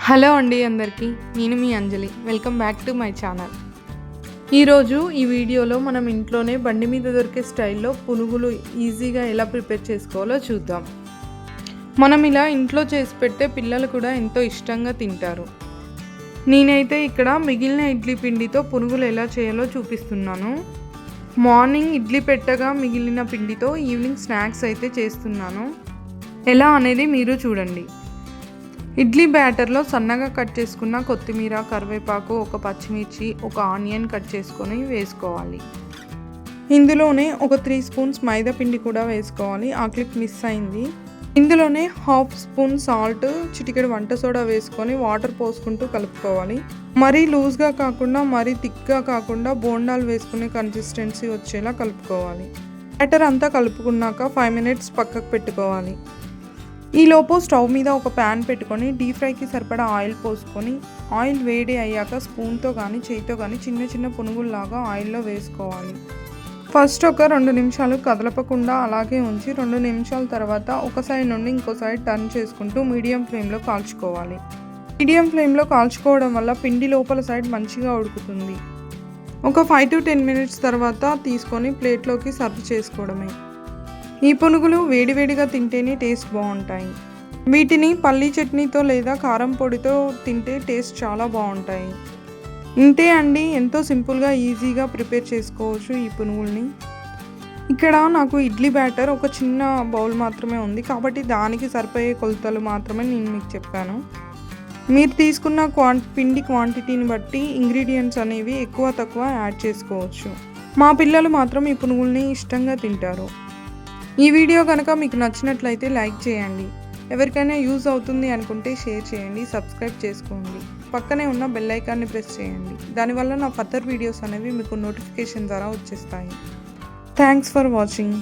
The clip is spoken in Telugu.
హలో అండి అందరికీ, నేను మీ Anjali. Welcome back to my channel. ఈరోజు ఈ వీడియోలో మనం ఇంట్లోనే బండి మీద దొరికే స్టైల్లో పునుగులు ఈజీగా ఎలా ప్రిపేర్ చేసుకోవాలో చూద్దాం. మనం ఇలా ఇంట్లో చేసి పెడితే పిల్లలు కూడా ఎంతో ఇష్టంగా తింటారు. నేనైతే ఇక్కడ మిగిలిన ఇడ్లీ పిండితో పునుగులు ఎలా చేయాలో చూపిస్తున్నాను. మార్నింగ్ ఇడ్లీ పెట్టగా మిగిలిన పిండితో ఈవినింగ్ స్నాక్స్ అయితే చేస్తున్నాను. ఎలా అనేది మీరు చూడండి. ఇడ్లీ బ్యాటర్లో సన్నగా కట్ చేసుకున్న కొత్తిమీర, కరివేపాకు, ఒక పచ్చిమిర్చి, ఒక ఆనియన్ కట్ చేసుకొని వేసుకోవాలి. ఇందులోనే ఒక 3 స్పూన్స్ మైదా పిండి కూడా వేసుకోవాలి. ఆ క్లిప్ మిస్ అయింది. ఇందులోనే 1/2 స్పూన్ సాల్ట్, చిటికెడు వంట సోడా వేసుకొని వాటర్ పోసుకుంటూ కలుపుకోవాలి. మరీ లూజ్గా కాకుండా మరీ థిక్గా కాకుండా బోండాలు వేసుకునే కన్సిస్టెన్సీ వచ్చేలా కలుపుకోవాలి. బ్యాటర్ అంతా కలుపుకున్నాక 5 మినిట్స్ పక్కకు పెట్టుకోవాలి. ఈలోపు స్టవ్ మీద ఒక ప్యాన్ పెట్టుకొని డీప్ ఫ్రైకి సరిపడా ఆయిల్ పోసుకొని ఆయిల్ వేడి అయ్యాక స్పూన్తో కానీ చేయితో కానీ చిన్న చిన్న పునుగుల్లాగా ఆయిల్లో వేసుకోవాలి. ఫస్ట్ ఒక 2 నిమిషాలు కదలపకుండా అలాగే ఉంచి 2 నిమిషాల తర్వాత ఒక సైడ్ నుండి ఇంకో సైడ్ టర్న్ చేసుకుంటూ మీడియం ఫ్లేమ్లో కాల్చుకోవాలి. మీడియం ఫ్లేమ్లో కాల్చుకోవడం వల్ల పిండి లోపల సైడ్ మంచిగా ఉడుకుతుంది. ఒక 5 to 10 మినిట్స్ తర్వాత తీసుకొని ప్లేట్లోకి సర్వ్ చేసుకోవడమే. ఈ పునుగులు వేడివేడిగా తింటేనే టేస్ట్ బాగుంటాయి. వీటిని పల్లీ చట్నీతో లేదా కారం పొడితో తింటే టేస్ట్ చాలా బాగుంటాయి. ఇంతే అండి, ఎంతో సింపుల్గా ఈజీగా ప్రిపేర్ చేసుకోవచ్చు ఈ పునుగుల్ని. ఇక్కడ నాకు ఇడ్లీ బ్యాటర్ ఒక చిన్న బౌల్ మాత్రమే ఉంది కాబట్టి దానికి సరిపోయే కొలతలు మాత్రమే నేను మీకు చెప్పాను. మీరు తీసుకున్న పిండి క్వాంటిటీని బట్టి ఇంగ్రీడియంట్స్ అనేవి ఎక్కువ తక్కువ యాడ్ చేసుకోవచ్చు. మా పిల్లలు మాత్రం ఈ పునుగుల్ని ఇష్టంగా తింటారు. ఈ వీడియో కనుక మీకు నచ్చినట్లయితే లైక్ చేయండి. ఎవరికైనా యూజ్ అవుతుంది అనుకుంటే షేర్ చేయండి, సబ్స్క్రైబ్ చేసుకోండి. పక్కనే ఉన్న బెల్ ఐకాన్ని ప్రెస్ చేయండి. దానివల్ల నా ఫర్దర్ వీడియోస్ అనేవి మీకు నోటిఫికేషన్ ద్వారా వచ్చేస్తాయి. Thanks for watching.